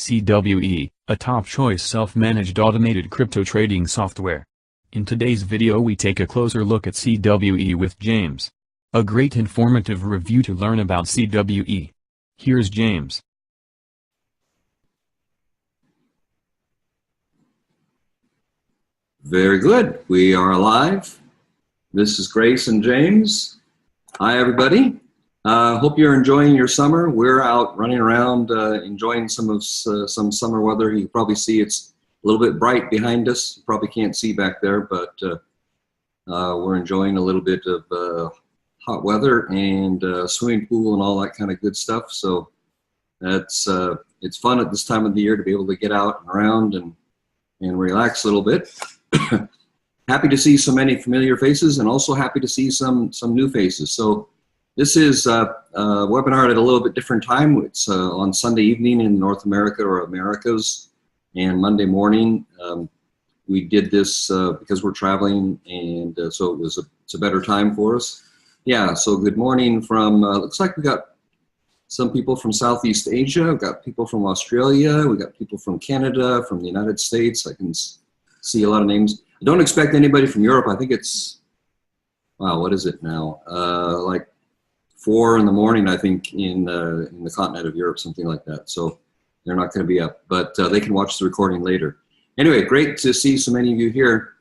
CWE, a top choice self-managed automated crypto trading software. In today's video we take a closer look at CWE with James. A great informative review to learn about CWE. Here's James. Very good. We are live. This is Grace and James. Hi, everybody. Hope you're enjoying your summer. We're out running around enjoying some summer weather. You can probably see it's a little bit bright behind us. You probably can't see back there, but we're enjoying a little bit of hot weather and swimming pool and all that kind of good stuff. So that's it's fun at this time of the year to be able to get out and around and relax a little bit. Happy to see so many familiar faces, and also happy to see some new faces. So this is a webinar at a little bit different time. It's on Sunday evening in North America or Americas, and Monday morning. We did this because we're traveling, and so it's a better time for us. Yeah, so good morning from, looks like we got some people from Southeast Asia, we've got people from Australia, we got people from Canada, from the United States. I can see a lot of names. I don't expect anybody from Europe. I think it's, wow, what is it now? Like 4 in the morning, I think, in the continent of Europe, something like that. So they're not going to be up, but they can watch the recording later. Anyway, great to see so many of you here.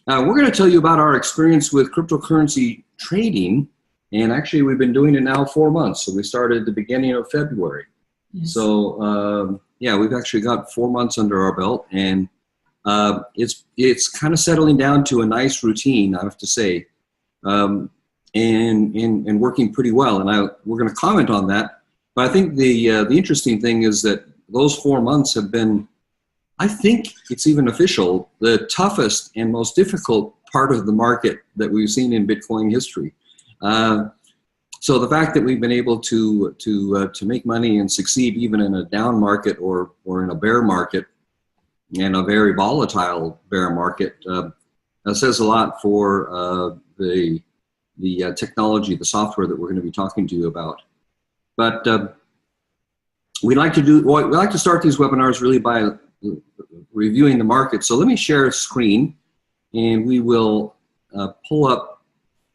We're going to tell you about our experience with cryptocurrency trading, and actually we've been doing it now 4 months. So we started at the beginning of February. Yes. So yeah, we've actually got 4 months under our belt, and it's kind of settling down to a nice routine, I have to say. And working pretty well, and we're going to comment on that. But I think the interesting thing is that those 4 months have been, I think it's even official, the toughest and most difficult part of the market that we've seen in Bitcoin history. So the fact that we've been able to make money and succeed even in a down market or in a bear market, and a very volatile bear market, says a lot for the technology, the software that we're going to be talking to you about. But we like to start these webinars really by reviewing the market. So let me share a screen, and we will pull up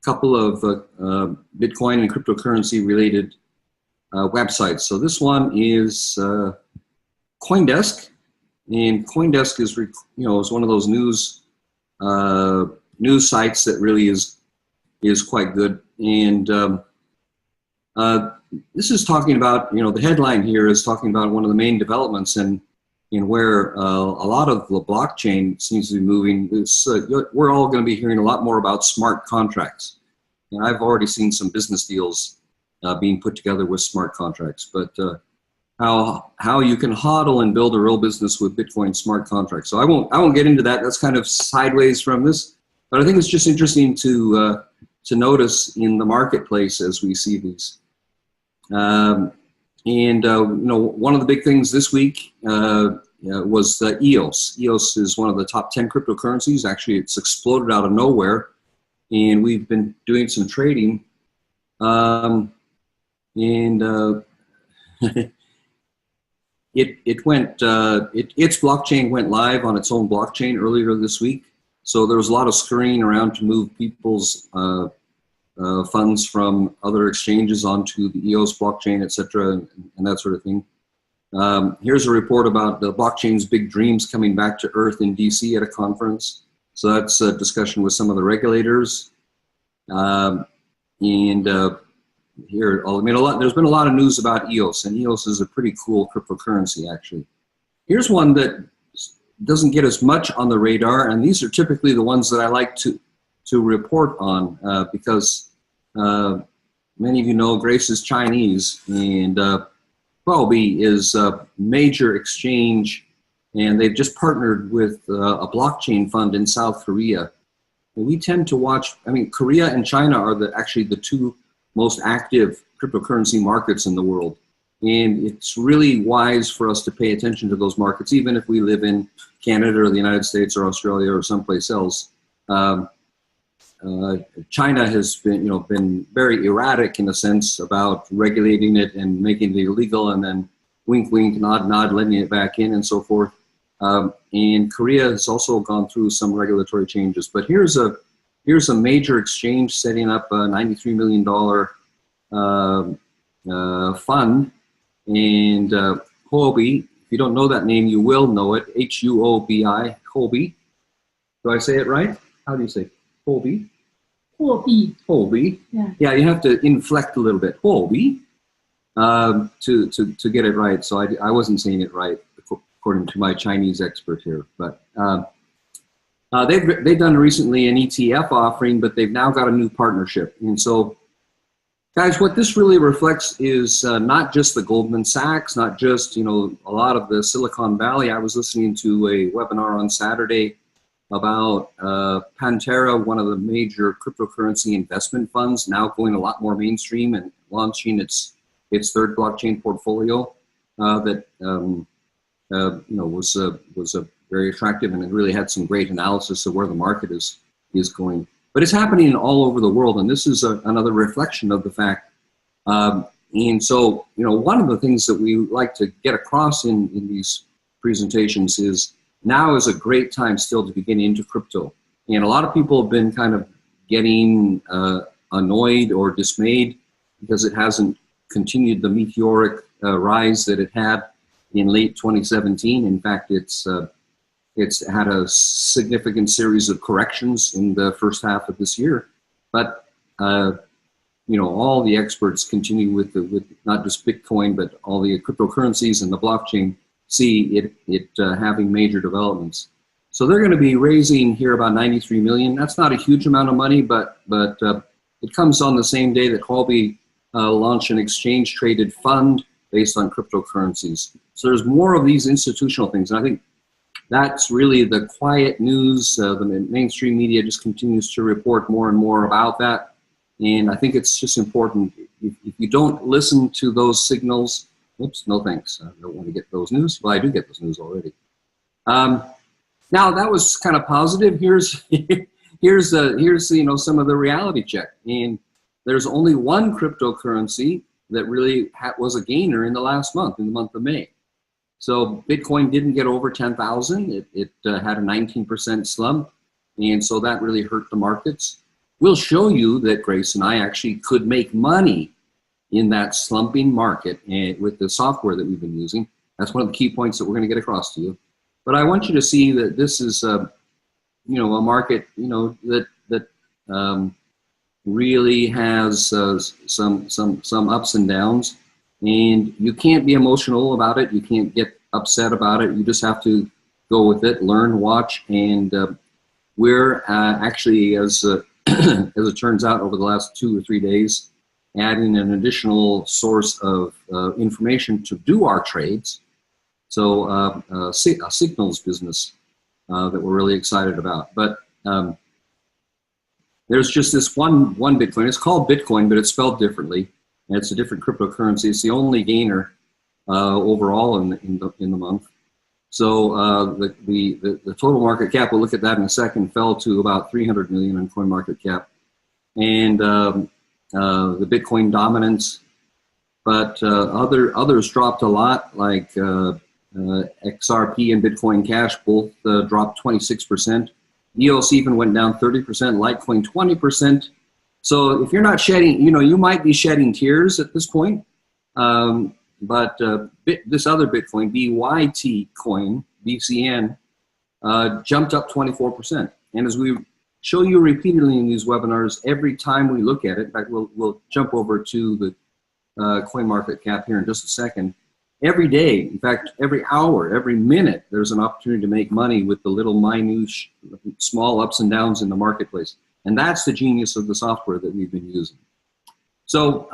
a couple of Bitcoin and cryptocurrency related websites. So this one is CoinDesk, and CoinDesk is is one of those news sites that really is quite good. And this is talking about, the headline here is talking about one of the main developments in where a lot of the blockchain seems to be moving. We're all going to be hearing a lot more about smart contracts. And I've already seen some business deals being put together with smart contracts, but how you can hodl and build a real business with Bitcoin smart contracts. So I won't get into that. That's kind of sideways from this, but I think it's just interesting to notice in the marketplace as we see these. One of the big things this week was EOS. EOS is one of the top 10 cryptocurrencies. Actually, it's exploded out of nowhere, and we've been doing some trading. Its blockchain went live on its own blockchain earlier this week. So there was a lot of scurrying around to move people's funds from other exchanges onto the EOS blockchain, etc., and that sort of thing. Here's a report about the blockchain's big dreams coming back to Earth in DC at a conference. So that's a discussion with some of the regulators. Here, there's been a lot of news about EOS, and EOS is a pretty cool cryptocurrency, actually. Here's one that doesn't get as much on the radar, and these are typically the ones that I like to report on because many of you know Grace is Chinese, and Cwe is a major exchange, and they've just partnered with a blockchain fund in South Korea. And we tend to watch, Korea and China are actually the two most active cryptocurrency markets in the world. And it's really wise for us to pay attention to those markets, even if we live in Canada or the United States or Australia or someplace else. China has been very erratic in a sense about regulating it and making it illegal, and then wink, wink, nod, nod, letting it back in and so forth. And Korea has also gone through some regulatory changes. But here's a major exchange setting up a $93 million fund. And Huobi, if you don't know that name, you will know it. Huobi, Huobi. Do I say it right? How do you say Huobi? Huobi. Yeah, you have to inflect a little bit. Huobi. To get it right. So I wasn't saying it right according to my Chinese expert here. But they've done recently an ETF offering, but they've now got a new partnership. And so, guys, what this really reflects is not just the Goldman Sachs, not just, you know, a lot of the Silicon Valley. I was listening to a webinar on Saturday about Pantera, one of the major cryptocurrency investment funds, now going a lot more mainstream and launching its third blockchain portfolio that you know was very attractive, and it really had some great analysis of where the market is going. But it's happening all over the world, and this is another reflection of the fact. And so, you know, one of the things that we like to get across in these presentations is now is a great time still to be getting into crypto. And a lot of people have been kind of getting annoyed or dismayed because it hasn't continued the meteoric rise that it had in late 2017. In fact, it's had a significant series of corrections in the first half of this year. But you know, all the experts continue with not just Bitcoin, but all the cryptocurrencies and the blockchain see it having major developments. So they're going to be raising here about 93 million. That's not a huge amount of money, but it comes on the same day that Huobi launched an exchange-traded fund based on cryptocurrencies. So there's more of these institutional things, and I think that's really the quiet news. The mainstream media just continues to report more and more about that, and I think it's just important. If you don't listen to those signals, oops, no thanks. I don't want to get those news. Well, I do get those news already. Now that was kind of positive. Here's you know, some of the reality check, and there's only one cryptocurrency that really was a gainer in the last month, in the month of May. So Bitcoin didn't get over 10,000. It had a 19% slump, and so that really hurt the markets. We'll show you that Grace and I actually could make money in that slumping market and with the software that we've been using. That's one of the key points that we're going to get across to you. But I want you to see that this is, you know, a market, you know, that really has some ups and downs, and you can't be emotional about it. You can't get upset about it. You just have to go with it, learn, watch, and we're actually, as as it turns out, over the last 2 or 3 days, adding an additional source of information to do our trades. So a signals business that we're really excited about. But there's just this one Bitcoin. It's called Bitcoin, but it's spelled differently, and it's a different cryptocurrency. It's the only gainer overall in the month. So the total market cap, we'll look at that in a second, fell to about 300 million on CoinMarketCap, and the Bitcoin dominance. But others dropped a lot, like XRP and Bitcoin Cash both dropped 26%. EOS even went down 30%, Litecoin 20%. So if you're not shedding, you know, you might be shedding tears at this point. But this other Bitcoin, BYT coin, BCN, jumped up 24%. And as we show you repeatedly in these webinars, every time we look at it, in fact, we'll jump over to the CoinMarketCap here in just a second. Every day, in fact, every hour, every minute, there's an opportunity to make money with the little minute, small ups and downs in the marketplace. And that's the genius of the software that we've been using. So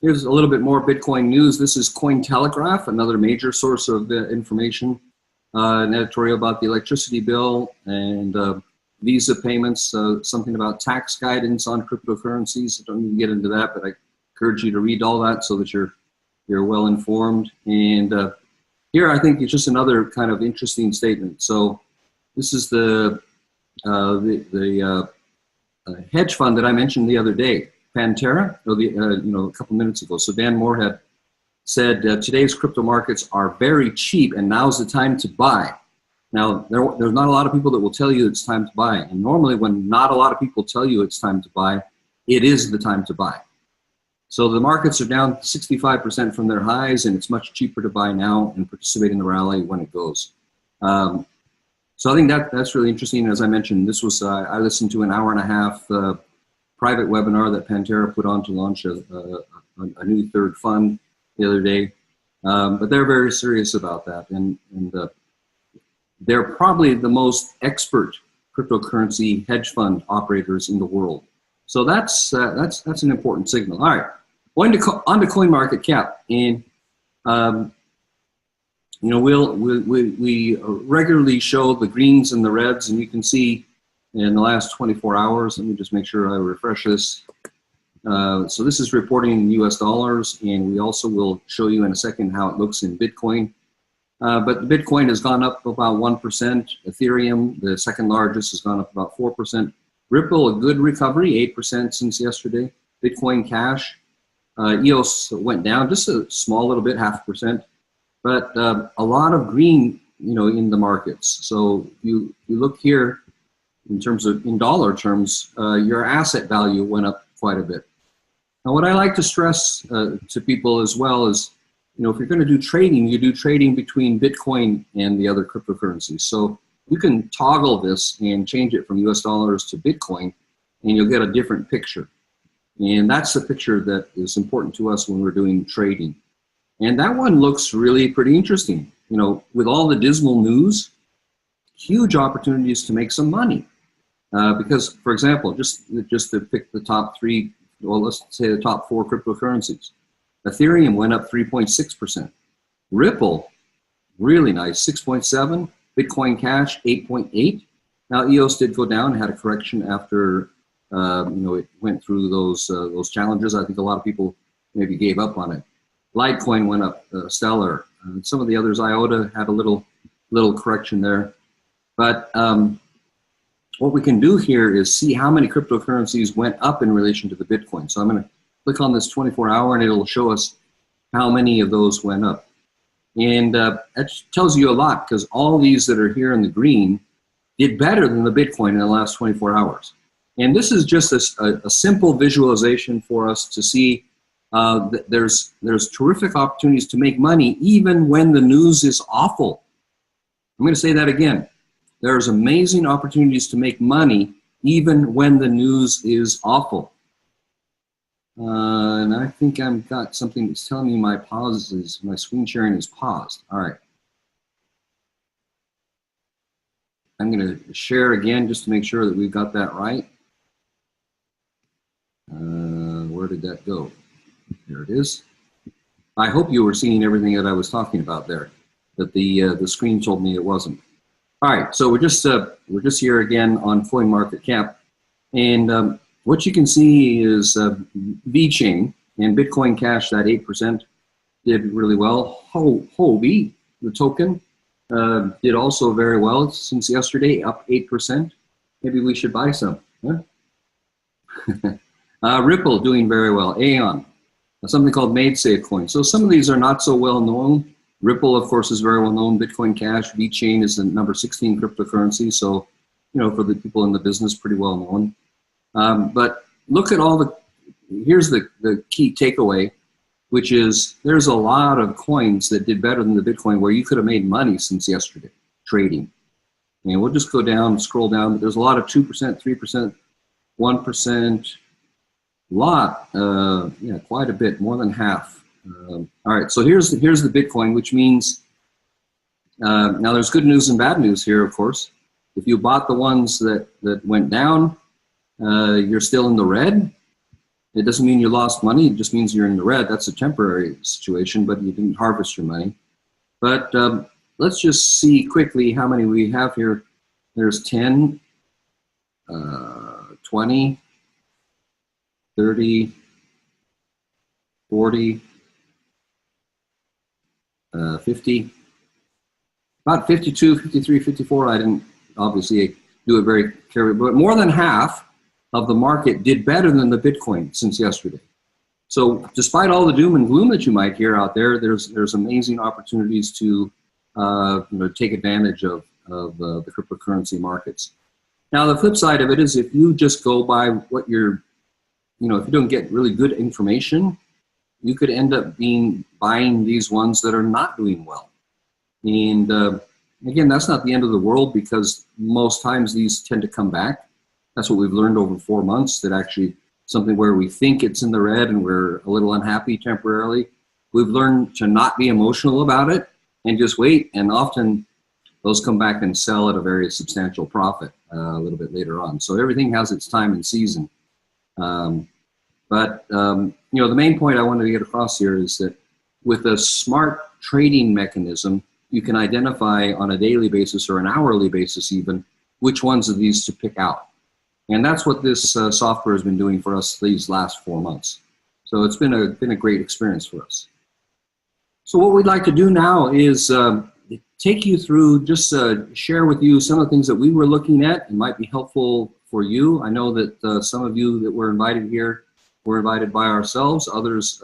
here's a little bit more Bitcoin news. This is Cointelegraph, another major source of the information, an editorial about the electricity bill and Visa payments, something about tax guidance on cryptocurrencies. I don't need to get into that, but I encourage you to read all that so that you're well informed. And here I think it's just another kind of interesting statement. So this is the hedge fund that I mentioned the other day, Pantera, or you know, a couple minutes ago. So Dan Moore had said today's crypto markets are very cheap and now's the time to buy. Now, there's not a lot of people that will tell you it's time to buy. And normally when not a lot of people tell you it's time to buy, it is the time to buy. So the markets are down 65% from their highs, and it's much cheaper to buy now and participate in the rally when it goes. So I think that's really interesting. As I mentioned, this was, I listened to an 1.5 hour private webinar that Pantera put on to launch a new third fund the other day. But they're very serious about that. And they're probably the most expert cryptocurrency hedge fund operators in the world. So that's an important signal. All right, on to CoinMarketCap, and you know, we regularly show the greens and the reds, and you can see in the last 24 hours. Let me just make sure I refresh this. So this is reporting in US dollars, and we also will show you in a second how it looks in Bitcoin. But Bitcoin has gone up about 1%. Ethereum, the second largest, has gone up about 4%. Ripple, a good recovery, 8% since yesterday. Bitcoin Cash, EOS went down just a small little bit, 0.5%. But a lot of green, you know, in the markets. So you look here in terms of, in dollar terms, your asset value went up quite a bit. Now, what I like to stress to people as well is, you know, if you're going to do trading, you do trading between Bitcoin and the other cryptocurrencies. So you can toggle this and change it from US dollars to Bitcoin, and you'll get a different picture. And that's the picture that is important to us when we're doing trading. And that one looks really pretty interesting. You know, with all the dismal news, huge opportunities to make some money. Because, for example, just to pick the top three, well, let's say the top 4 cryptocurrencies. Ethereum went up 3.6%. Ripple, really nice, 6.7%. Bitcoin Cash, 8.8%. Now, EOS did go down, had a correction after you know, it went through those challenges. I think a lot of people maybe gave up on it. Litecoin went up, stellar. Some of the others, IOTA had a little correction there. But what we can do here is see how many cryptocurrencies went up in relation to the Bitcoin. So I'm going to click on this 24-hour, and it'll show us how many of those went up. And that tells you a lot, because all these that are here in the green did better than the Bitcoin in the last 24 hours. And this is just a simple visualization for us to see that there's terrific opportunities to make money even when the news is awful. I'm going to say that again. There's amazing opportunities to make money even when the news is awful. And I think I've got something that's telling me my screen sharing is paused. All right. I'm going to share again just to make sure that we've got that right. Where did that go? There it is. I hope you were seeing everything that I was talking about there, that the screen told me it wasn't. All right, so we're just here again on CoinMarketCap, and what you can see is VeChain and Bitcoin Cash, that 8% did really well. Huobi, the token, did also very well since yesterday, up 8%. Maybe we should buy some. Huh? Ripple doing very well. Aeon, something called MadeSafe coin. So some of these are not so well known. Ripple, of course, is very well known. Bitcoin Cash, VeChain is the number 16 cryptocurrency. So, you know, for the people in the business, pretty well known. But look at all here's the key takeaway, which is there's a lot of coins that did better than the Bitcoin where you could have made money since yesterday trading. And we'll just go down, scroll down. There's a lot of 2%, 3%, 1%, lot, yeah, quite a bit, more than half. All right, so here's the Bitcoin, which means, now there's good news and bad news here, of course. If you bought the ones that went down, you're still in the red. It doesn't mean you lost money, it just means you're in the red. That's a temporary situation, but you didn't harvest your money. But let's just see quickly how many we have here. There's 10, 20, 30, 40, 50, about 52, 53, 54. I didn't obviously do it very carefully, but more than half of the market did better than the Bitcoin since yesterday. So despite all the doom and gloom that you might hear out there, there's amazing opportunities to take advantage of the cryptocurrency markets. Now, the flip side of it is if you just go by what you're, if you don't get really good information, you could end up buying these ones that are not doing well. And again, that's not the end of the world, because most times these tend to come back. That's what we've learned over 4 months, that actually something where we think it's in the red and we're a little unhappy temporarily, we've learned to not be emotional about it and just wait. And often those come back and sell at a very substantial profit a little bit later on. So everything has its time and season. But the main point I wanted to get across here is that with a smart trading mechanism, you can identify on a daily basis or an hourly basis even which ones of these to pick out. And that's what this software has been doing for us these last 4 months. So it's been a great experience for us. So what we'd like to do now is take you through, just share with you some of the things that we were looking at and might be helpful for you. I know that some of you that were invited here were invited by ourselves. Others,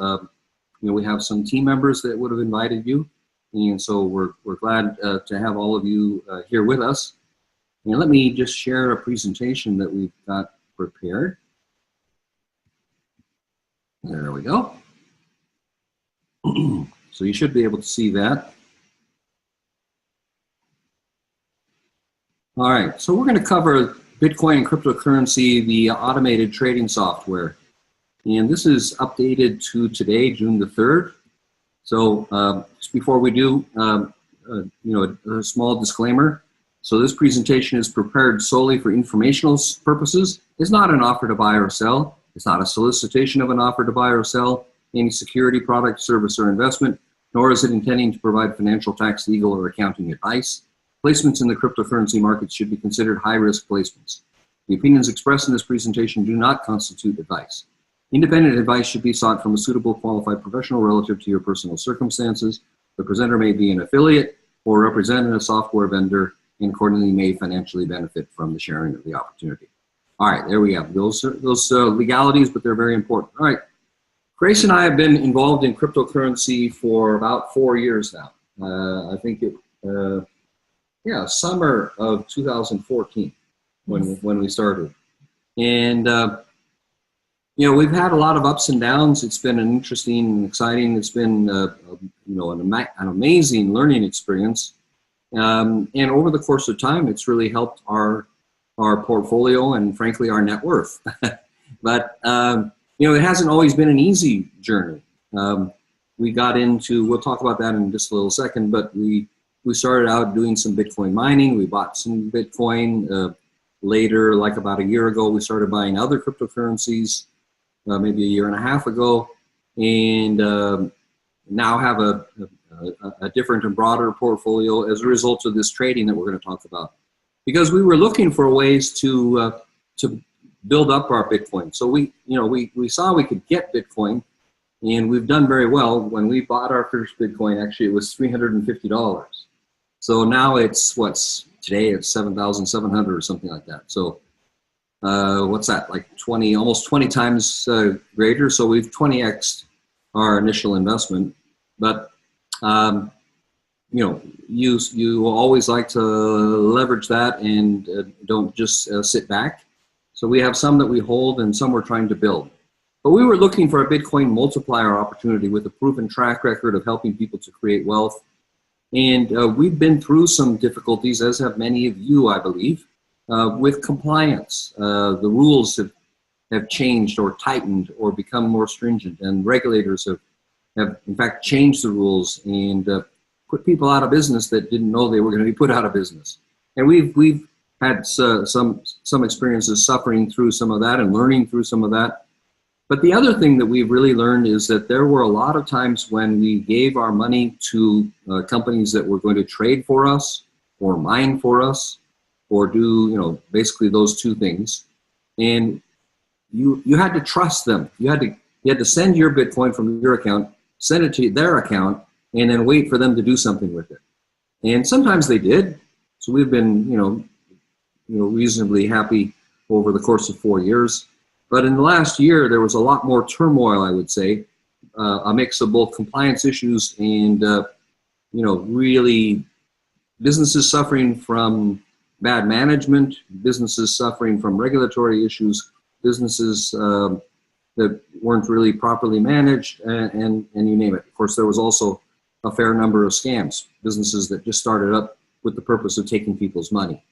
we have some team members that would have invited you. And so we're glad to have all of you here with us. And let me just share a presentation that we've got prepared. There we go. So you should be able to see that. All right, so we're going to cover Bitcoin and cryptocurrency, the automated trading software. And this is updated to today, June the 3rd. So just before we do, a small disclaimer. So this presentation is prepared solely for informational purposes. It's not an offer to buy or sell. It's not a solicitation of an offer to buy or sell any security, product, service, or investment, nor is it intending to provide financial, tax, legal, or accounting advice. Placements in the cryptocurrency markets should be considered high-risk placements. The opinions expressed in this presentation do not constitute advice. Independent advice should be sought from a suitable, qualified professional relative to your personal circumstances. The presenter may be an affiliate or represent a software vendor, and accordingly may financially benefit from the sharing of the opportunity. All right, there we have those legalities, but they're very important. All right, Grace and I have been involved in cryptocurrency for about 4 years now. I think summer of 2014 when we started. And, we've had a lot of ups and downs. It's been an interesting and exciting, it's been, an amazing learning experience. And over the course of time, it's really helped our portfolio and frankly, our net worth. But, it hasn't always been an easy journey. We got into, we'll talk about that in just a little second, but we started out doing some Bitcoin mining. We bought some Bitcoin. Later, like about a year ago, we started buying other cryptocurrencies, maybe a year and a half ago, and now have a different and broader portfolio as a result of this trading that we're going to talk about. Because we were looking for ways to build up our Bitcoin. So we saw we could get Bitcoin, and we've done very well. When we bought our first Bitcoin, actually it was $350. So now today it's 7,700 or something like that. So what's that, like almost 20 times greater. So we've 20x'd our initial investment. But you always like to leverage that and don't just sit back. So we have some that we hold and some we're trying to build. But we were looking for a Bitcoin multiplier opportunity with a proven track record of helping people to create wealth. And we've been through some difficulties, as have many of you, I believe, with compliance. The rules have changed or tightened or become more stringent, and regulators have in fact changed the rules and put people out of business that didn't know they were going to be put out of business. And we've had some experiences suffering through some of that and learning through some of that. But the other thing that we've really learned is that there were a lot of times when we gave our money to companies that were going to trade for us or mine for us or do, basically those two things. And you had to trust them. You had to send your Bitcoin from your account, send it to their account, and then wait for them to do something with it. And sometimes they did. So we've been, reasonably happy over the course of 4 years. But in the last year, there was a lot more turmoil, I would say, a mix of both compliance issues and, really businesses suffering from bad management, businesses suffering from regulatory issues, businesses that weren't really properly managed, and you name it. Of course, there was also a fair number of scams, businesses that just started up with the purpose of taking people's money.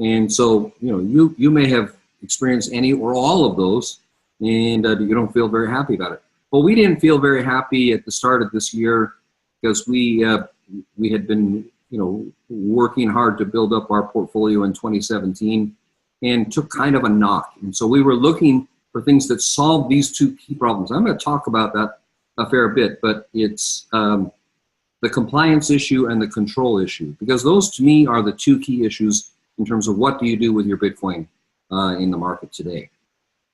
And so, you may have experienced any or all of those, and you don't feel very happy about it. Well, we didn't feel very happy at the start of this year because we had been, working hard to build up our portfolio in 2017 and took kind of a knock. And so we were looking for things that solve these two key problems. I'm going to talk about that a fair bit, but it's the compliance issue and the control issue, because those to me are the two key issues in terms of what do you do with your Bitcoin in the market today.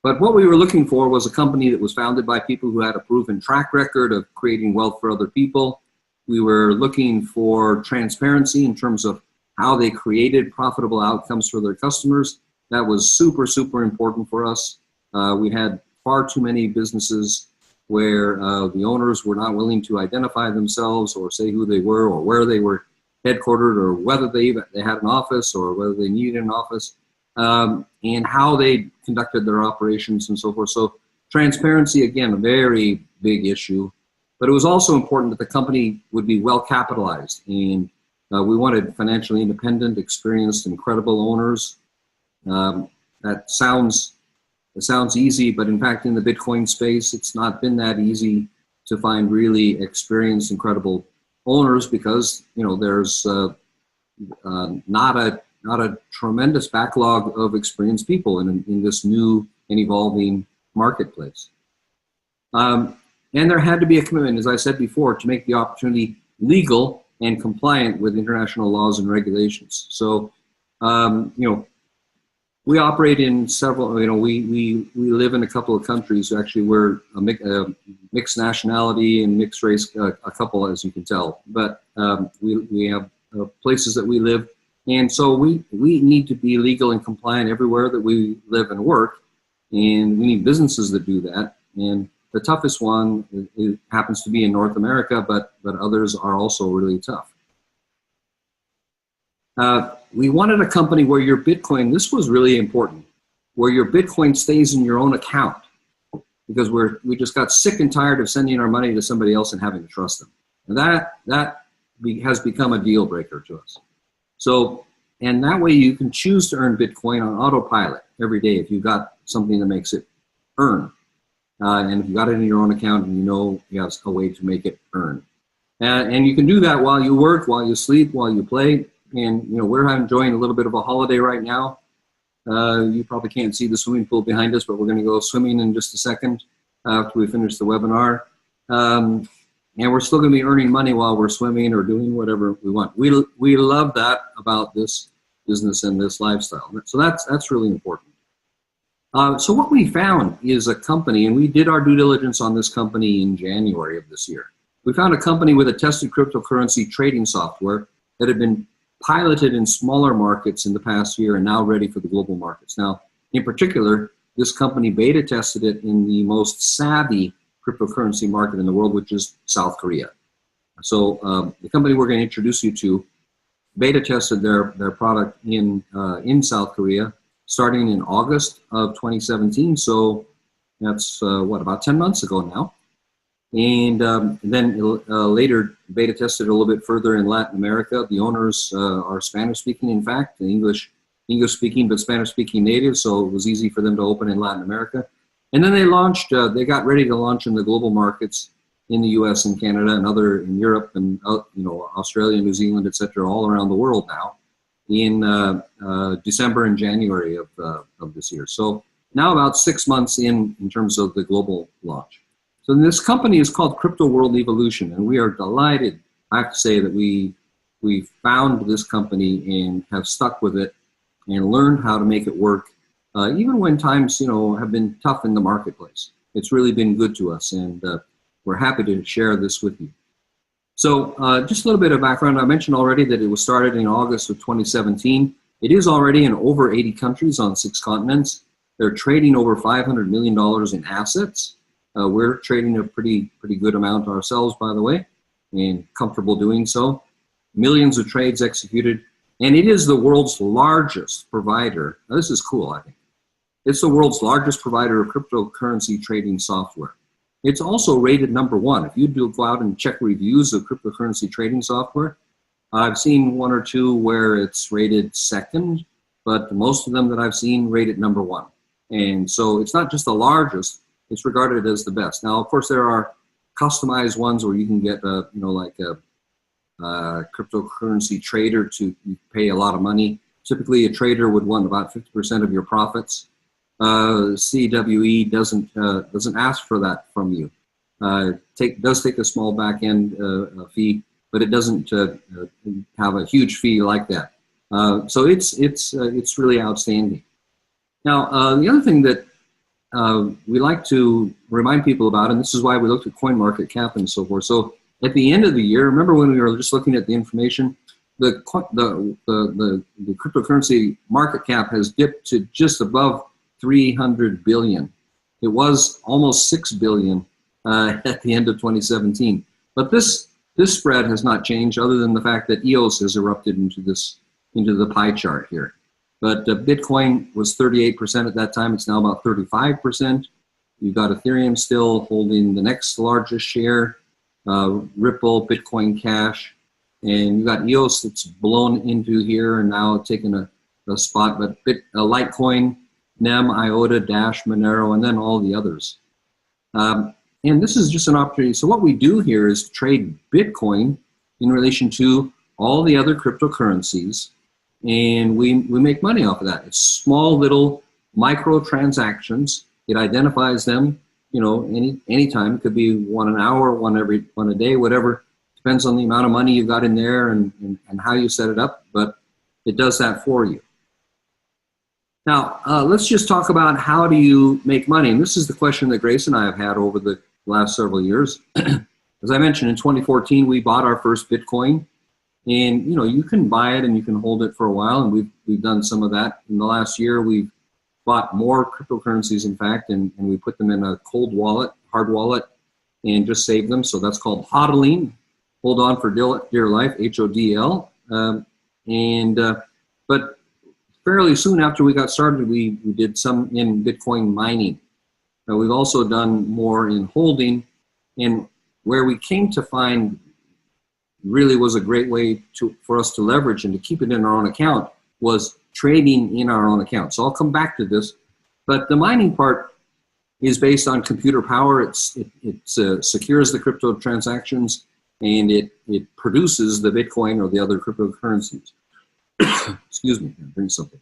But what we were looking for was a company that was founded by people who had a proven track record of creating wealth for other people. We were looking for transparency in terms of how they created profitable outcomes for their customers. That was super, super important for us. We had far too many businesses where the owners were not willing to identify themselves or say who they were or where they were headquartered or whether they had an office or whether they needed an office, and how they conducted their operations and so forth. So transparency, again, a very big issue. But it was also important that the company would be well capitalized, and we wanted financially independent, experienced, and credible owners. That sounds easy, but in fact, in the Bitcoin space, it's not been that easy to find really experienced and credible owners because there's not a tremendous backlog of experienced people in this new and evolving marketplace. And there had to be a commitment, as I said before, to make the opportunity legal and compliant with international laws and regulations. So, we operate in several, we live in a couple of countries. Actually, we're a mixed nationality and mixed race, a couple, as you can tell. But we have places that we live. And so we need to be legal and compliant everywhere that we live and work. And we need businesses that do that. And the toughest one it happens to be in North America, but others are also really tough. We wanted a company where your Bitcoin, this was really important, where your Bitcoin stays in your own account, because we just got sick and tired of sending our money to somebody else and having to trust them. And that has become a deal breaker to us. So, and that way you can choose to earn Bitcoin on autopilot every day if you've got something that makes it earn. And if you got it in your own account and you have a way to make it earn. And you can do that while you work, while you sleep, while you play. And we're enjoying a little bit of a holiday right now. You probably can't see the swimming pool behind us, but we're going to go swimming in just a second after we finish the webinar. And we're still going to be earning money while we're swimming or doing whatever we want. We love that about this business and this lifestyle. So that's really important. So what we found is a company, and we did our due diligence on this company in January of this year. We found a company with a tested cryptocurrency trading software that had been piloted in smaller markets in the past year and now ready for the global markets. Now, in particular, this company beta tested it in the most savvy cryptocurrency market in the world, which is South Korea. So the company we're going to introduce you to beta tested their product in South Korea starting in August of 2017. So that's about 10 months ago now. And then later beta tested a little bit further in Latin America. The owners are Spanish speaking, in fact, English speaking, but Spanish speaking native. So it was easy for them to open in Latin America. And then they launched, they got ready to launch in the global markets in the US and Canada and in Europe and Australia, New Zealand, et cetera, all around the world now in December and January of this year. So now about 6 months in terms of the global launch. So this company is called Crypto World Evolution, and we are delighted, I have to say, that we found this company and have stuck with it and learned how to make it work, even when times have been tough in the marketplace. It's really been good to us, and we're happy to share this with you. So just a little bit of background. I mentioned already that it was started in August of 2017. It is already in over 80 countries on 6 continents. They're trading over $500 million in assets. We're trading a pretty good amount ourselves, by the way, and comfortable doing so. Millions of trades executed, and it is the world's largest provider. Now, this is cool, I think. It's the world's largest provider of cryptocurrency trading software. It's also rated #1. If you go out and check reviews of cryptocurrency trading software, I've seen one or two where it's rated 2nd, but most of them that I've seen rated #1. And so it's not just the largest, it's regarded as the best. Now, of course, there are customized ones where you can get like a cryptocurrency trader to pay a lot of money. Typically, a trader would want about 50% of your profits. CWE doesn't ask for that from you. Does take a small back end fee, but it doesn't have a huge fee like that. So it's really outstanding. Now, the other thing that we like to remind people about, and this is why we looked at coin market cap and so forth. So at the end of the year, remember when we were just looking at the information, the cryptocurrency market cap has dipped to just above 300 billion. It was almost 6 billion at the end of 2017. But this spread has not changed, other than the fact that EOS has erupted into the pie chart here. But Bitcoin was 38% at that time. It's now about 35%. You've got Ethereum still holding the next largest share, Ripple, Bitcoin Cash, and you've got EOS that's blown into here and now taking a spot. But Litecoin, NEM, IOTA, Dash, Monero, and then all the others. And this is just an opportunity. So what we do here is trade Bitcoin in relation to all the other cryptocurrencies, and we make money off of that. It's small little micro transactions. It identifies them, anytime. It could be one an hour, one a day, whatever. Depends on the amount of money you've got in there and how you set it up, but it does that for you. Now, let's just talk about how do you make money. And this is the question that Grace and I have had over the last several years. As I mentioned, in 2014, we bought our first Bitcoin. And, you can buy it and you can hold it for a while. And we've done some of that. In the last year, we've bought more cryptocurrencies, in fact, and we put them in a cold wallet, hard wallet, and just saved them. So that's called hodling. Hold on for dear life, HODL. But fairly soon after we got started, we did some in Bitcoin mining. We've also done more in holding, and where we came to find really was a great way for us to leverage and to keep it in our own account was trading in our own account. So I'll come back to this, but the mining part is based on computer power. It secures the crypto transactions, and it produces the Bitcoin or the other cryptocurrencies. Excuse me, I'll bring something.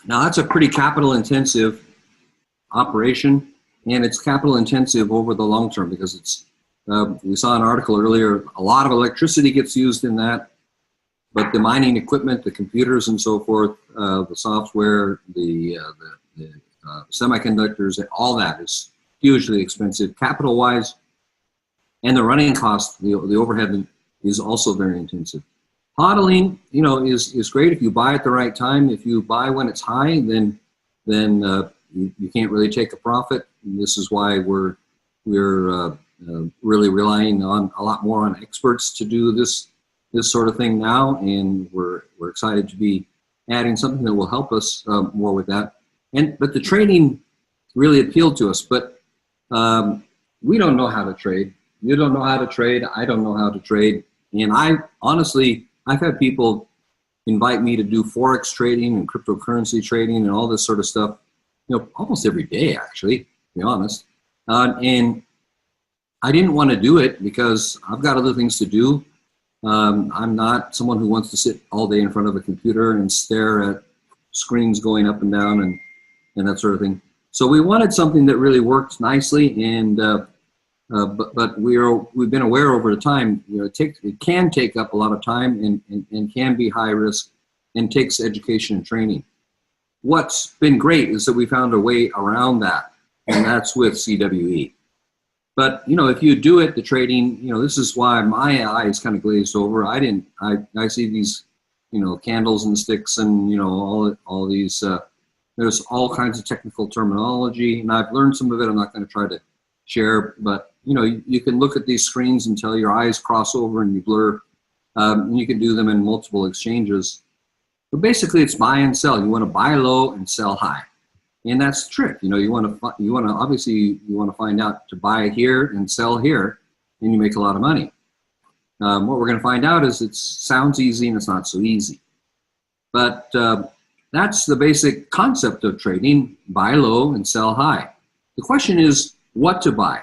Now that's a pretty capital intensive operation, and it's capital intensive over the long term because it's, we saw an article earlier, a lot of electricity gets used in that, but the mining equipment, the computers and so forth, the software, the semiconductors, all that is hugely expensive capital wise, and the running cost, the overhead is also very intensive. Hodling, is great if you buy at the right time. If you buy when it's high, then you can't really take a profit. And this is why we're really relying on a lot more on experts to do this sort of thing now, and we're excited to be adding something that will help us more with that. But the trading really appealed to us, but we don't know how to trade. You don't know how to trade. I don't know how to trade. And I've had people invite me to do Forex trading and cryptocurrency trading and all this sort of stuff, almost every day, actually, to be honest. And I didn't want to do it because I've got other things to do. I'm not someone who wants to sit all day in front of a computer and stare at screens going up and down and that sort of thing. So we wanted something that really worked nicely, and but we've been aware over the time, it can take up a lot of time and can be high risk and takes education and training. What's been great is that we found a way around that, and that's with CWE. But if you do it, the trading, this is why my eyes kind of glazed over. I see these candles and sticks and, all these, there's all kinds of technical terminology, and I've learned some of it. I'm not going to try to share, but, you can look at these screens until your eyes cross over and you blur, and you can do them in multiple exchanges. But basically it's buy and sell. You want to buy low and sell high. And that's the trick. You want to find out to buy here and sell here, and you make a lot of money. What we're going to find out is it sounds easy and it's not so easy. But that's the basic concept of trading: buy low and sell high. The question is what to buy.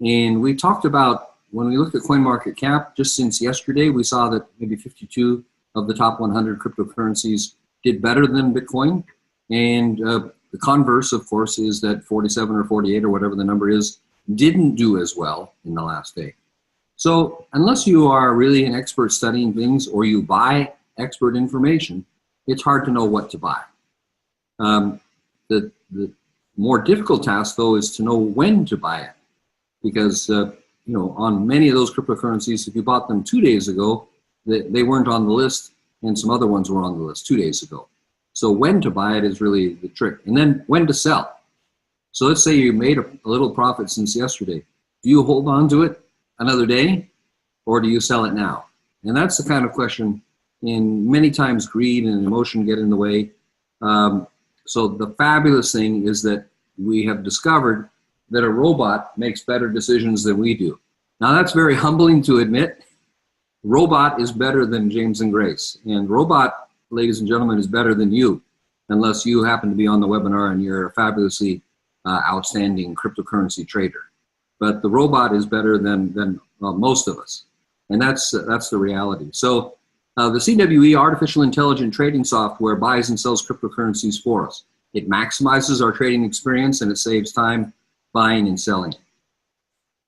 And we talked about, when we looked at CoinMarketCap, just since yesterday, we saw that maybe 52 of the top 100 cryptocurrencies did better than Bitcoin. And the converse, of course, is that 47 or 48 or whatever the number is didn't do as well in the last day. So unless you are really an expert studying things or you buy expert information, it's hard to know what to buy. The more difficult task, though, is to know when to buy it. Because, on many of those cryptocurrencies, if you bought them 2 days ago, they weren't on the list, and some other ones were on the list 2 days ago. So when to buy it is really the trick. And then when to sell. So let's say you made a little profit since yesterday. Do you hold on to it another day, or do you sell it now? And that's the kind of question, and many times greed and emotion get in the way. So the fabulous thing is that we have discovered that a robot makes better decisions than we do. Now that's very humbling to admit. Robot is better than James and Grace. And robot, ladies and gentlemen, is better than you, unless you happen to be on the webinar and you're a fabulously outstanding cryptocurrency trader. But the robot is better than most of us. And that's the reality. So the CWE, artificial intelligent trading software, buys and sells cryptocurrencies for us. It maximizes our trading experience and it saves time buying and selling.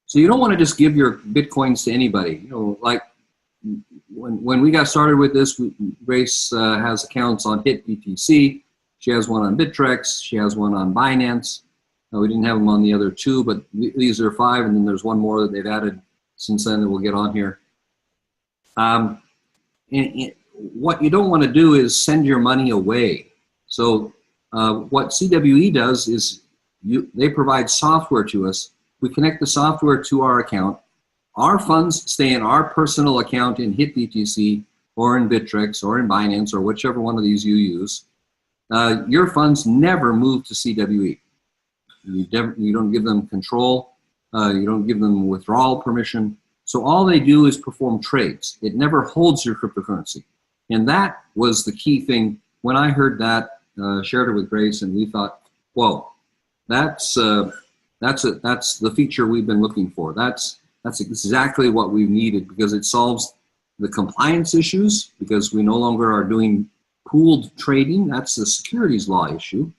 So you don't want to just give your Bitcoins to anybody. Like when we got started with this, Grace has accounts on HitBTC. She has one on Bittrex. She has one on Binance. We didn't have them on the other two, but these are 5, and then there's one more that they've added since then that we'll get on here. And what you don't want to do is send your money away. So what CWE does is they provide software to us. We connect the software to our account. Our funds stay in our personal account in HitBTC or in Bittrex or in Binance or whichever one of these you use. Your funds never move to CWE. You don't give them control. You don't give them withdrawal permission. So all they do is perform trades. It never holds your cryptocurrency. And that was the key thing. When I heard that, shared it with Grace, and we thought, whoa, that's the feature we've been looking for. That's exactly what we needed, because it solves the compliance issues, because we no longer are doing pooled trading. That's the securities law issue.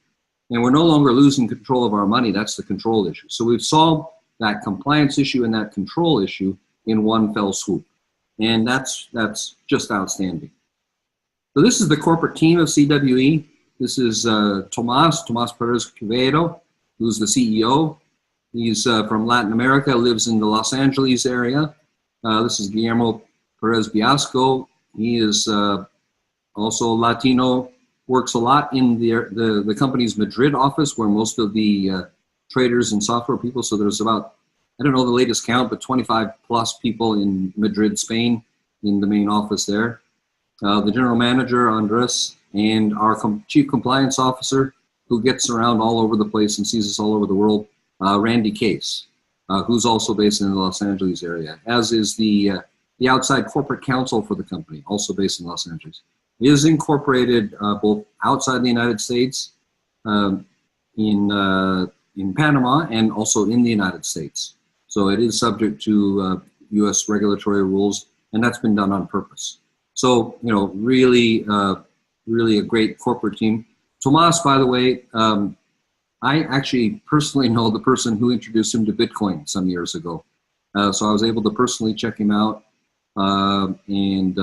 And we're no longer losing control of our money. That's the control issue. So we've solved that compliance issue and that control issue in one fell swoop. And that's just outstanding. So this is the corporate team of CWE. This is Tomas Perez Quevedo, who's the CEO. He's from Latin America, lives in the Los Angeles area. This is Guillermo Perez Biasco. He is also Latino, works a lot in the company's Madrid office, where most of the traders and software people, so there's about, I don't know the latest count, but 25 plus people in Madrid, Spain, in the main office there. The general manager, Andres, and our chief compliance officer, who gets around all over the place and sees us all over the world, Randy Case, who's also based in the Los Angeles area, as is the outside corporate counsel for the company, also based in Los Angeles. It is incorporated both outside the United States, in Panama, and also in the United States. So it is subject to U.S. regulatory rules, and that's been done on purpose. So, really a great corporate team. Tomas, by the way, I actually personally know the person who introduced him to Bitcoin some years ago. So I was able to personally check him out and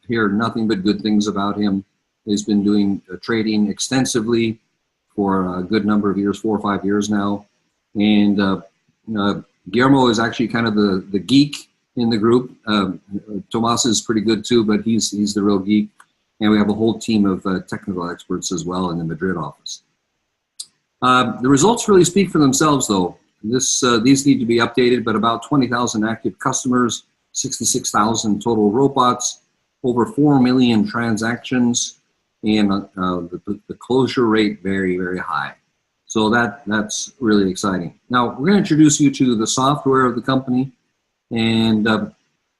hear nothing but good things about him. He's been doing trading extensively for a good number of years, 4 or 5 years now. And Guillermo is actually kind of the geek in the group. Tomas is pretty good too, but he's the real geek. And we have a whole team of technical experts as well in the Madrid office. The results really speak for themselves, though. These need to be updated, but about 20,000 active customers, 66,000 total robots, over 4 million transactions, and the closure rate very, very high. So that's really exciting. Now, we're going to introduce you to the software of the company, and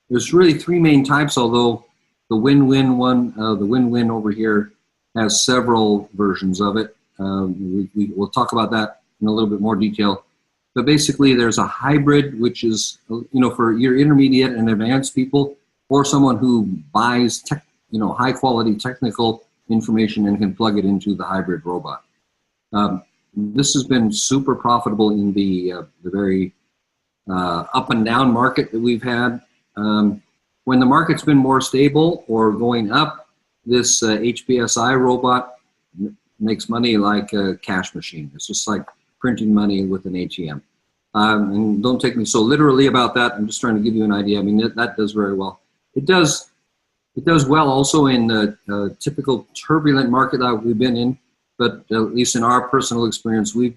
there's really three main types, although the win-win one, the win-win over here, has several versions of it. We'll talk about that in a little bit more detail. But basically, there's a hybrid, which is, for your intermediate and advanced people, or someone who buys high-quality technical information and can plug it into the hybrid robot. This has been super profitable in the very up and down market that we've had. When the market's been more stable or going up, this HPSI robot makes money like a cash machine. It's just like printing money with an ATM. And don't take me so literally about that. I'm just trying to give you an idea. I mean, that does very well. It does well also in the typical turbulent market that we've been in. But at least in our personal experience, we've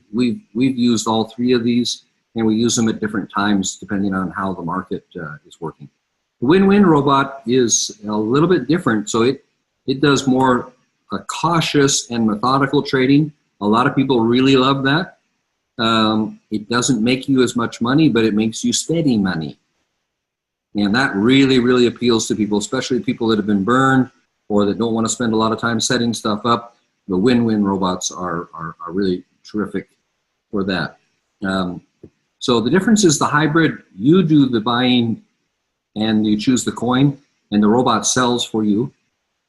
used all three of these, and we use them at different times depending on how the market is working. The win-win robot is a little bit different. So it does more cautious and methodical trading. A lot of people really love that. It doesn't make you as much money, but it makes you steady money. And that really, really appeals to people, especially people that have been burned or that don't want to spend a lot of time setting stuff up. The win-win robots are really terrific for that. So the difference is the hybrid, you do the buying and you choose the coin, and the robot sells for you.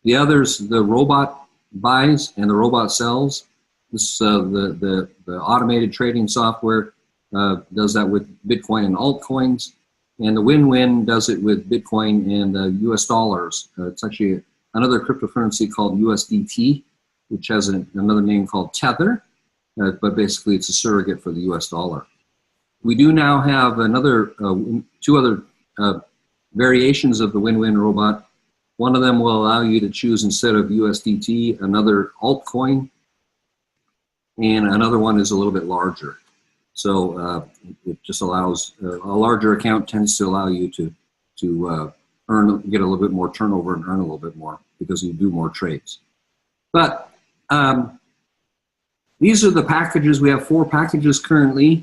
The others, the robot buys and the robot sells. This the automated trading software does that with Bitcoin and altcoins, and the win-win does it with Bitcoin and US dollars. It's actually another cryptocurrency called USDT, which has another name called Tether, but basically it's a surrogate for the US dollar. We do now have two other variations of the win-win robot. One of them will allow you to choose, instead of USDT, another altcoin, and another one is a little bit larger. So it just allows, a larger account tends to allow you to get a little bit more turnover and earn a little bit more because you do more trades. But these are the packages. We have 4 packages currently.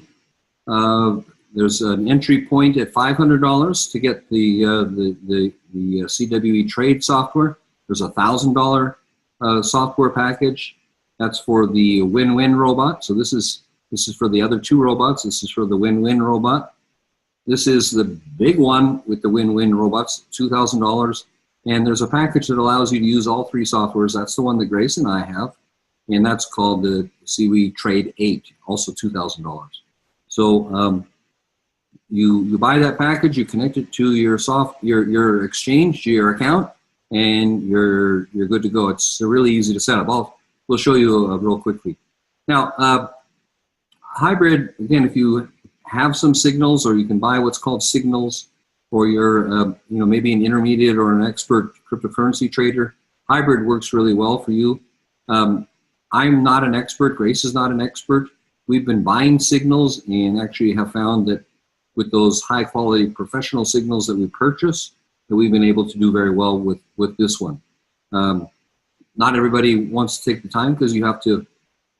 There's an entry point at $500 to get the CWE trade software. There's a $1,000 software package. That's for the win-win robot. So this is for the other 2 robots. This is for the win-win robot. This is the big one with the win-win robots, $2,000. And there's a package that allows you to use all 3 softwares. That's the one that Grace and I have. And that's called the Cwe Trade 8, also $2,000. So you buy that package, you connect it to your exchange, to your account, and you're good to go. It's really easy to set up. We'll show you real quickly. Now, hybrid, again, if you have some signals, or you can buy what's called signals, or you're maybe an intermediate or an expert cryptocurrency trader, hybrid works really well for you. I'm not an expert. Grace is not an expert. We've been buying signals and actually have found that with those high quality professional signals that we purchase, that we've been able to do very well with this one. Not everybody wants to take the time, because you have to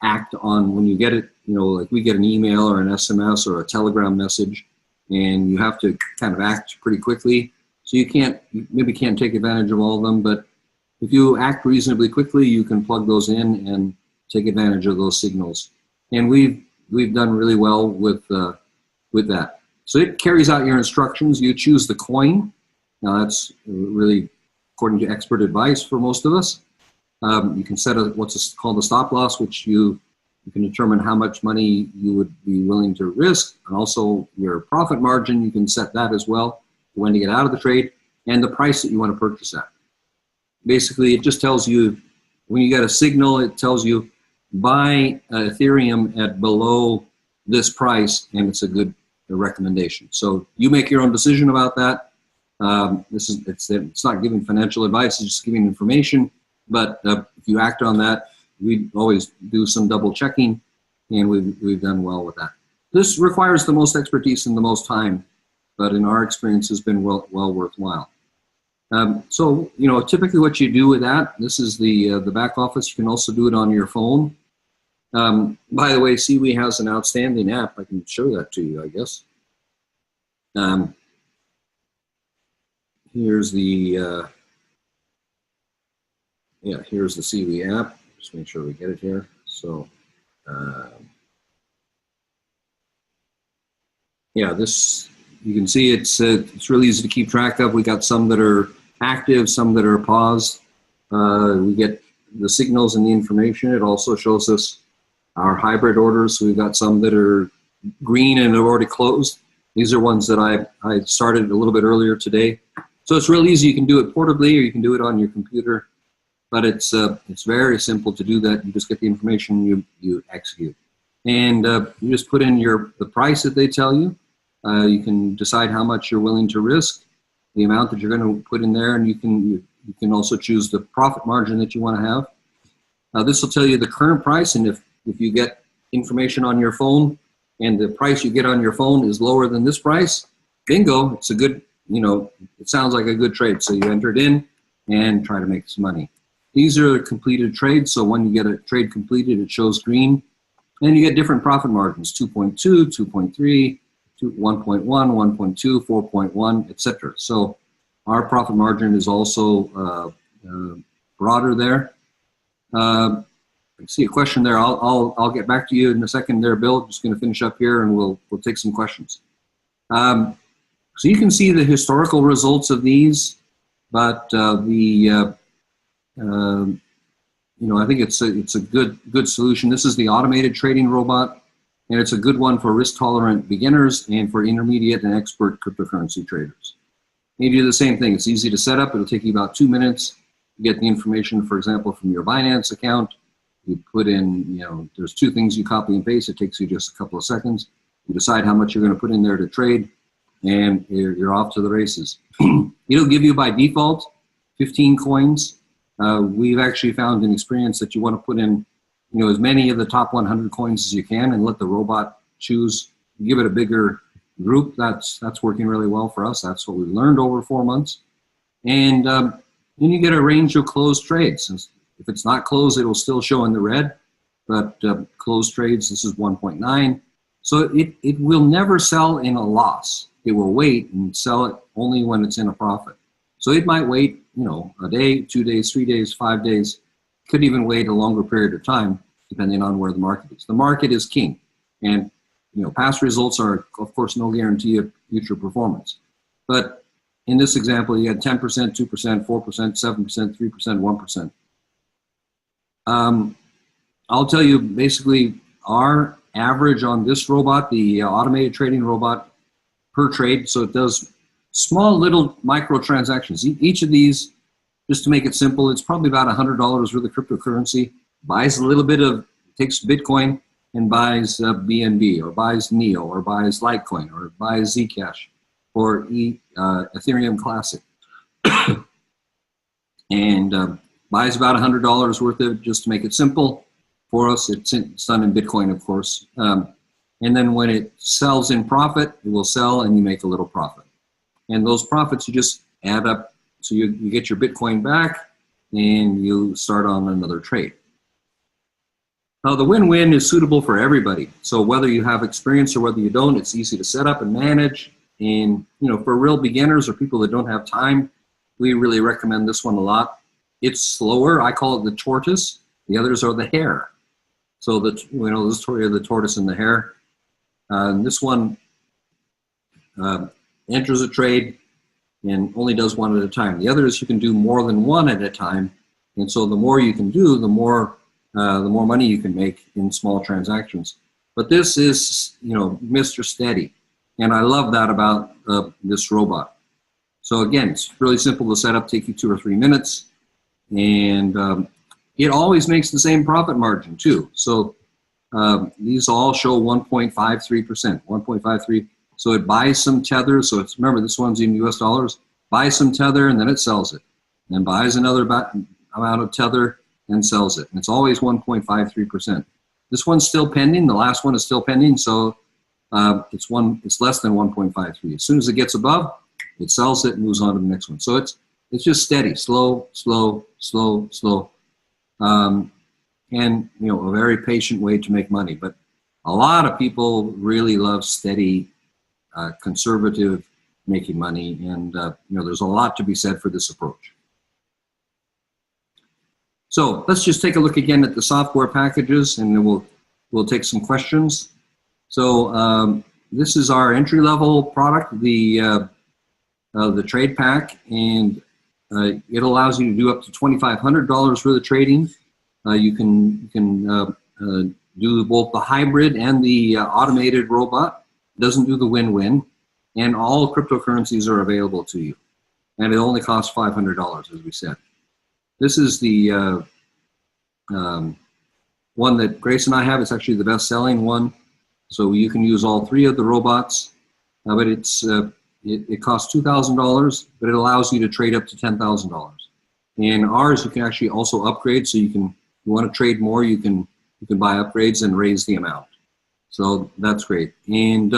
act on when you get it. Like we get an email or an SMS or a Telegram message, and you have to kind of act pretty quickly. So you maybe can't take advantage of all of them, but if you act reasonably quickly, you can plug those in and take advantage of those signals. And we've done really well with that. So it carries out your instructions. You choose the coin. Now that's really according to expert advice for most of us. You can set what's called a stop loss, which you can determine how much money you would be willing to risk, and also your profit margin. You can set that as well, when to get out of the trade, and the price that you want to purchase at. Basically, it just tells you, when you get a signal, it tells you buy Ethereum at below this price, and it's a good recommendation. So you make your own decision about that. It's not giving financial advice, it's just giving information. But if you act on that, we always do some double checking, and we've done well with that. This requires the most expertise and the most time, but in our experience has been well worthwhile. So, you know, typically what you do with that, this is the back office. You can also do it on your phone. By the way, Cwe has an outstanding app. I can show that to you, I guess. Here's the here's the Cwe app. Just make sure we get it here. So, yeah, this, you can see it's really easy to keep track of. We got some that are active, some that are paused. We get the signals and the information. It also shows us our hybrid orders. So we've got some that are green and have already closed. These are ones that I started a little bit earlier today. So it's real easy. You can do it portably, or you can do it on your computer. But it's very simple to do that. You just get the information, you execute, and you just put in the price that they tell you. You can decide how much you're willing to risk, the amount that you're going to put in there, and you can also choose the profit margin that you want to have. This will tell you the current price, and if you get information on your phone and the price you get on your phone is lower than this price, bingo, it's a good, you know, it sounds like a good trade. So you enter it in and try to make some money. These are completed trades, so when you get a trade completed, it shows green, and you get different profit margins: 2.2, 2.3, 1.1, 1.2, 4.1, etc. So our profit margin is also broader there. I see a question there. I'll get back to you in a second there, Bill. Just going to finish up here, and we'll take some questions. So you can see the historical results of these, but you know, I think it's a good solution. This is the automated trading robot, and it's a good one for risk-tolerant beginners and for intermediate and expert cryptocurrency traders. You do the same thing. It's easy to set up. It'll take you about 2 minutes. You get the information, for example, from your Binance account. You put in, you know, there's 2 things you copy and paste. It takes you just a couple of seconds. You decide how much you're going to put in there to trade, and you're off to the races. It'll give you by default 15 coins. We've actually found in experience that you want to put in, you know, as many of the top 100 coins as you can, and let the robot choose. Give it a bigger group. That's working really well for us. That's what we've learned over 4 months. And then you get a range of closed trades. If it's not closed, it will still show in the red. But closed trades, this is 1.9. So it will never sell in a loss. It will wait and sell it only when it's in a profit. So it might wait, you know, a day, 2 days, 3 days, 5 days. Could even wait a longer period of time, depending on where the market is. The market is king. And, you know, past results are, of course, no guarantee of future performance. But in this example, you had 10%, 2%, 4%, 7%, 3%, 1%. I'll tell you, basically, our average on this robot, the automated trading robot per trade, so it does small little micro transactions. Each of these, just to make it simple, it's probably about $100 worth of cryptocurrency, buys a little bit of, takes Bitcoin and buys BNB, or buys NEO, or buys Litecoin, or buys Zcash, or Ethereum Classic. And buys about $100 worth of it, just to make it simple for us. It's done in Bitcoin, of course. And then when it sells in profit, it will sell and you make a little profit. And those profits you just add up, so you get your Bitcoin back and you start on another trade. Now the win-win is suitable for everybody. So whether you have experience or whether you don't, it's easy to set up and manage. And, you know, for real beginners or people that don't have time, we really recommend this one a lot. It's slower. I call it the tortoise. The others are the hare. So the, you know, the story of the tortoise and the hare. This one enters a trade and only does one at a time. The others, you can do more than one at a time. And so the more you can do, the more money you can make in small transactions. But this is, you know, Mr. Steady. And I love that about this robot. So again, it's really simple to set up, take you 2 or 3 minutes. And it always makes the same profit margin too. So these all show 1.53%, 1.53. So it buys some Tether. So it's, remember, this one's in US dollars. buys some tether and then it sells it, and buys another amount of tether and sells it. And it's always 1.53%. This one's still pending. The last one is still pending, so it's less than 1.53. As soon as it gets above, it sells it and moves on to the next one. So it's just steady, slow, slow, slow, slow, and a very patient way to make money. But a lot of people really love steady, conservative making money, and there's a lot to be said for this approach. So let's just take a look again at the software packages, and then we'll take some questions. So this is our entry-level product, the trade pack, and it allows you to do up to $2,500 worth of trading. You can do both the hybrid and the automated robot. It doesn't do the win-win, and all cryptocurrencies are available to you, and it only costs $500, as we said. This is the one that Grace and I have. It's actually the best-selling one, so you can use all three of the robots, but it costs $2,000, but it allows you to trade up to $10,000. In ours, you can actually also upgrade, so if you want to trade more, you can buy upgrades and raise the amount. So that's great. And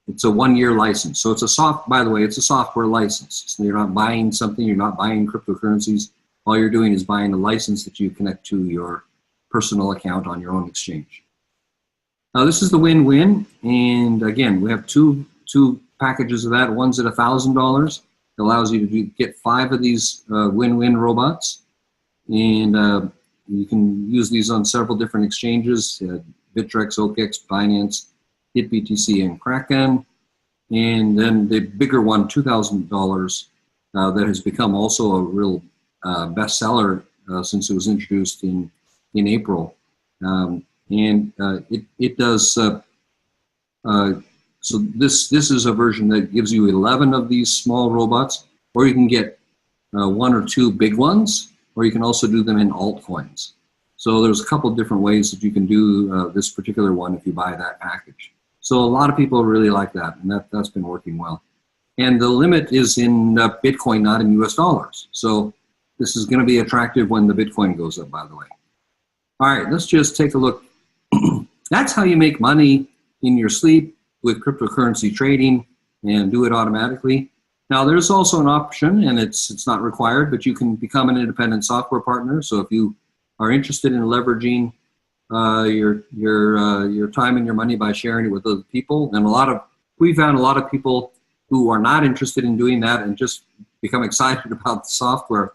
it's a 1-year license. So by the way, it's a software license. So you're not buying something, you're not buying cryptocurrencies. All you're doing is buying a license that you connect to your personal account on your own exchange. Now this is the win-win, and again, we have two packages of that. One's at $1,000. It allows you to get 5 of these win-win robots, and you can use these on several different exchanges: Bittrex, OKX, Binance, HitBTC, and Kraken. And then the bigger one, $2,000, that has become also a real bestseller since it was introduced in April. It does. So this is a version that gives you 11 of these small robots, or you can get 1 or 2 big ones, or you can also do them in altcoins. So there's a couple of different ways that you can do this particular one if you buy that package. So a lot of people really like that, and that's been working well. And the limit is in Bitcoin, not in US dollars. So this is going to be attractive when the Bitcoin goes up, by the way. All right, let's just take a look. That's how you make money in your sleep with cryptocurrency trading and do it automatically. Now there's also an option, and it's not required, but you can become an independent software partner. So if you are interested in leveraging your time and your money by sharing it with other people, and we found a lot of people who are not interested in doing that and just become excited about the software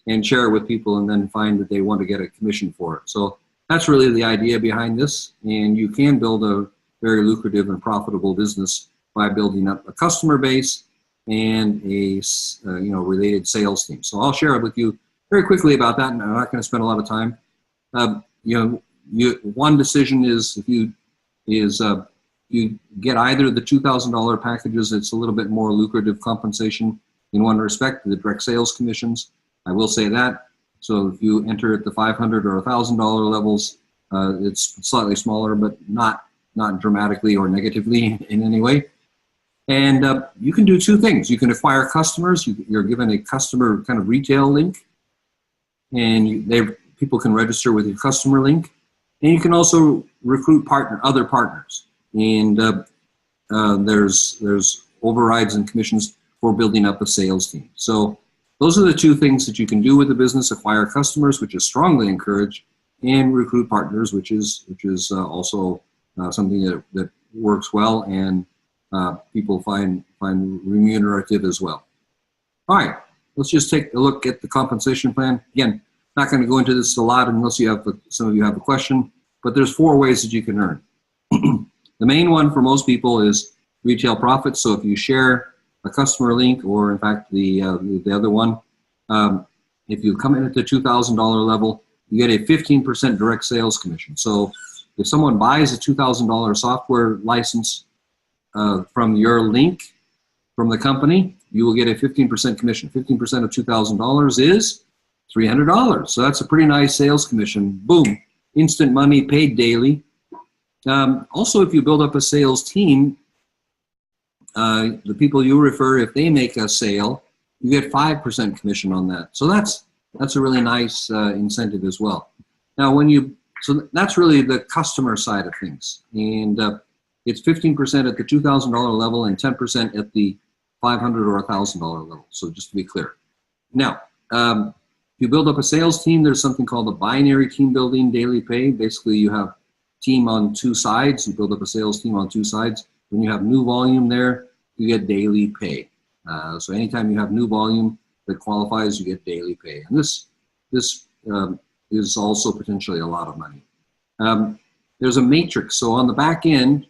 and share it with people, and then find that they want to get a commission for it. So that's really the idea behind this, and you can build a very lucrative and profitable business by building up a customer base and a related sales team. So I'll share it with you very quickly about that, and I'm not going to spend a lot of time. One decision is if you get either the $2,000 packages. It's a little bit more lucrative compensation in one respect, the direct sales commissions. I will say that. So if you enter at the $500 or $1,000 levels, it's slightly smaller, but not dramatically or negatively in any way. And you can do 2 things. You can acquire customers. You're given a customer kind of retail link, and people can register with your customer link. And you can also recruit other partners. And there's overrides and commissions for building up a sales team. So those are the 2 things that you can do with the business: acquire customers, which is strongly encouraged, and recruit partners, which is also something that works well and people find remunerative as well. All right, let's just take a look at the compensation plan. Again, not going to go into this a lot unless some of you have a question, but there's 4 ways that you can earn. The main one for most people is retail profits. So if you share a customer link, or in fact the other one, if you come in at the $2,000 level, you get a 15% direct sales commission. So if someone buys a $2,000 software license from your link from the company, you will get a 15% commission. 15% of $2,000 is $300. So that's a pretty nice sales commission. Boom, instant money, paid daily. Also, if you build up a sales team, the people you refer, if they make a sale, you get 5% commission on that. So that's a really nice incentive as well. Now, so that's really the customer side of things, and it's 15% at the $2,000 level and 10% at the $500 or $1,000 level. So just to be clear. Now, if you build up a sales team, there's something called a binary team building daily pay. Basically, you have team on two sides. You build up a sales team on two sides. When you have new volume there, you get daily pay. So anytime you have new volume that qualifies, you get daily pay. And this is also potentially a lot of money. There's a matrix. So on the back end,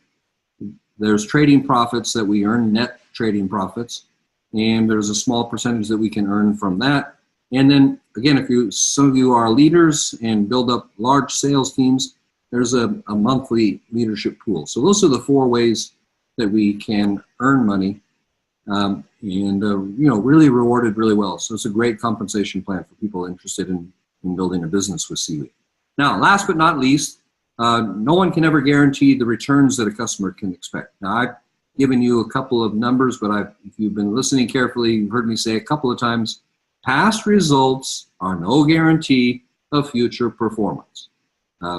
there's trading profits that we earn, net trading profits, and there's a small percentage that we can earn from that. And then again, if some of you are leaders and build up large sales teams, there's a monthly leadership pool. So those are the 4 ways that we can earn money, and really rewarded really well. So it's a great compensation plan for people interested in building a business with Cwe. Now, last but not least, no one can ever guarantee the returns that a customer can expect. Now, I've given you a couple of numbers, but if you've been listening carefully, you've heard me say a couple of times, past results are no guarantee of future performance.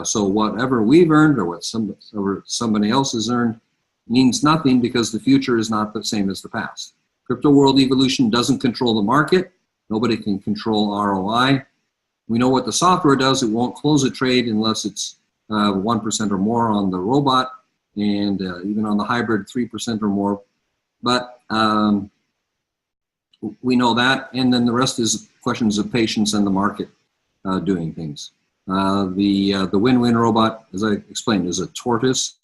So whatever we've earned or what somebody else has earned means nothing, because the future is not the same as the past. Crypto world evolution doesn't control the market. Nobody can control ROI. We know what the software does. It won't close a trade unless it's 1% or more on the robot, and even on the hybrid, 3% or more. But we know that, and then the rest is questions of patience and the market doing things. The win-win robot, as I explained, is a tortoise,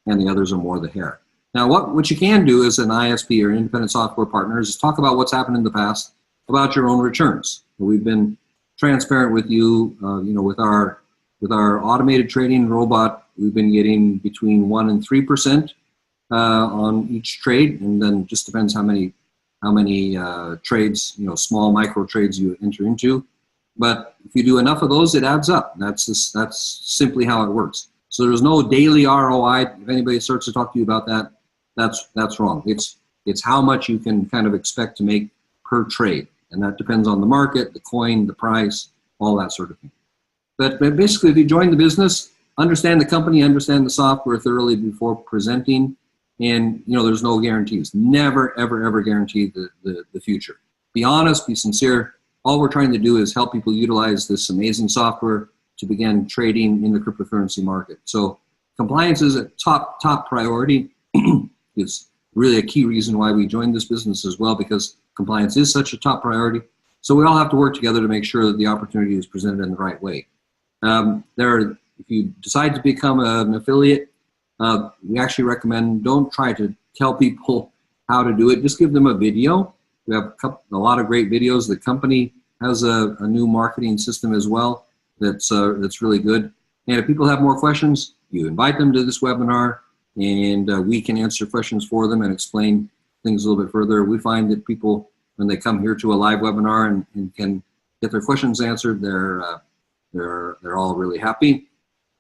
and the others are more the hare. Now, what you can do as an ISP or independent software partner is talk about what's happened in the past, about your own returns. We've been transparent with you, with our automated trading robot. We've been getting between 1% and 3% on each trade, and then just depends how many trades, small micro trades you enter into. But if you do enough of those, it adds up. That's simply how it works. So there's no daily ROI. If anybody starts to talk to you about that, that's wrong. It's how much you can kind of expect to make per trade, and that depends on the market, the coin, the price, all that sort of thing. But basically, if you join the business, understand the company, understand the software thoroughly before presenting, and there's no guarantees. Never, ever, ever guarantee the future. Be honest, be sincere. All we're trying to do is help people utilize this amazing software to begin trading in the cryptocurrency market. So compliance is a top priority. It's really a key reason why we joined this business as well, because compliance is such a top priority. So we all have to work together to make sure that the opportunity is presented in the right way. If you decide to become an affiliate, we actually recommend don't try to tell people how to do it. Just give them a video. We have a lot of great videos. The company has a new marketing system as well that's really good. And if people have more questions, you invite them to this webinar, and we can answer questions for them and explain things a little bit further. We find that people, when they come here to a live webinar and can get their questions answered, they're all really happy.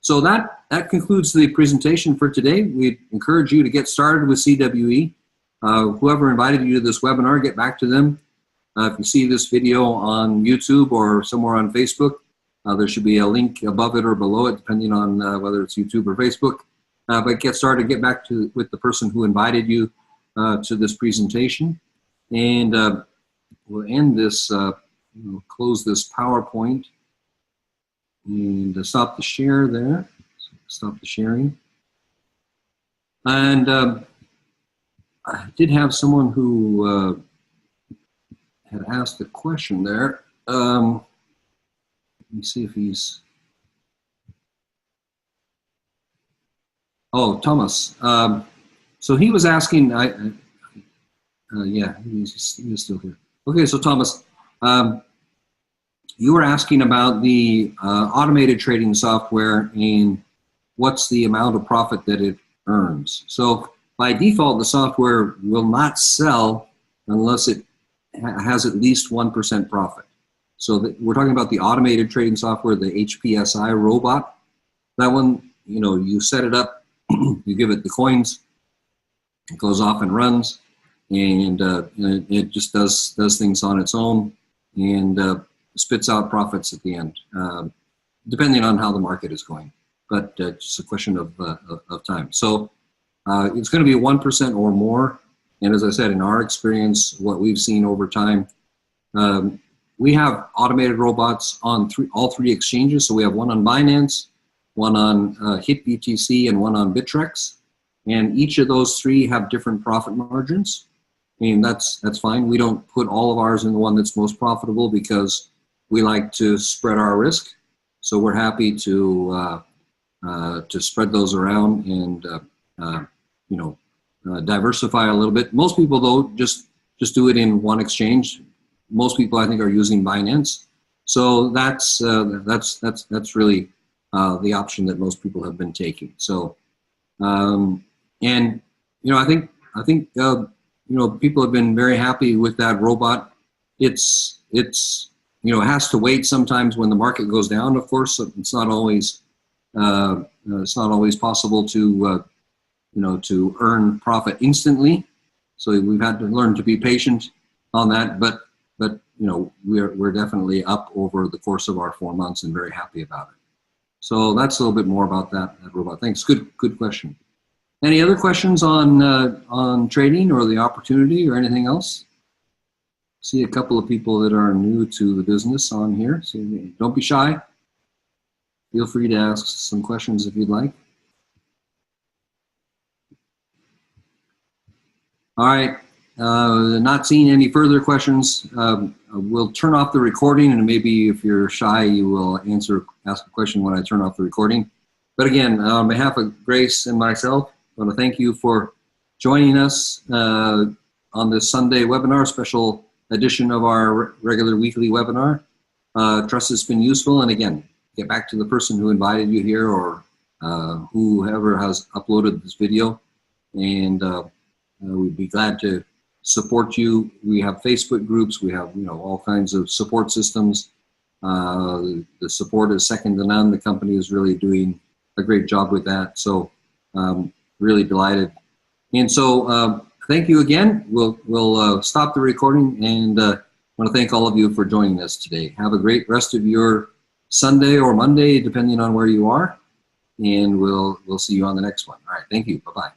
So that concludes the presentation for today. We encourage you to get started with CWE. Whoever invited you to this webinar, get back to them. If you see this video on YouTube or somewhere on Facebook, there should be a link above it or below it, depending on whether it's YouTube or Facebook. But get started, get back with the person who invited you to this presentation. And we'll end this, close this PowerPoint and stop the share there. Stop the sharing. And I did have someone who had asked a question there. Let me see if he's... Oh, Thomas. So he was asking, yeah, he's still here. Okay, so Thomas, you were asking about the automated trading software and what's the amount of profit that it earns. So by default, the software will not sell unless it has at least 1% profit. So we're talking about the automated trading software, the HPSI robot. That one, you set it up, you give it the coins, it goes off and runs. and it just does things on its own and spits out profits at the end, depending on how the market is going. But it's a question of time. So it's going to be 1% or more. And as I said, in our experience, what we've seen over time, we have automated robots on all three exchanges. So we have one on Binance, one on HitBTC, and one on Bittrex. And each of those three have different profit margins. And that's fine. We don't put all of ours in the one that's most profitable because we like to spread our risk. So we're happy to spread those around and diversify a little bit. Most people though just do it in one exchange. Most people I think are using Binance. So that's really the option that most people have been taking. So and I think people have been very happy with that robot. It has to wait sometimes when the market goes down. Of course, it's not always possible to earn profit instantly. So we've had to learn to be patient on that. But we're definitely up over the course of our 4 months and very happy about it. So that's a little bit more about that robot. Thanks. Good question. Any other questions on trading or the opportunity or anything else? See a couple of people that are new to the business on here. So don't be shy. Feel free to ask some questions if you'd like. All right. Not seeing any further questions. We'll turn off the recording, and maybe if you're shy, you will ask a question when I turn off the recording. But again, on behalf of Grace and myself, I want to thank you for joining us on this Sunday webinar, special edition of our regular weekly webinar. Trust it's been useful. And again, get back to the person who invited you here or whoever has uploaded this video. And we'd be glad to support you. We have Facebook groups. We have all kinds of support systems. The support is second to none. The company is really doing a great job with that. So really delighted. And so thank you again. We'll stop the recording, and I want to thank all of you for joining us today. Have a great rest of your Sunday or Monday, depending on where you are. And we'll see you on the next one. All right. Thank you. Bye-bye.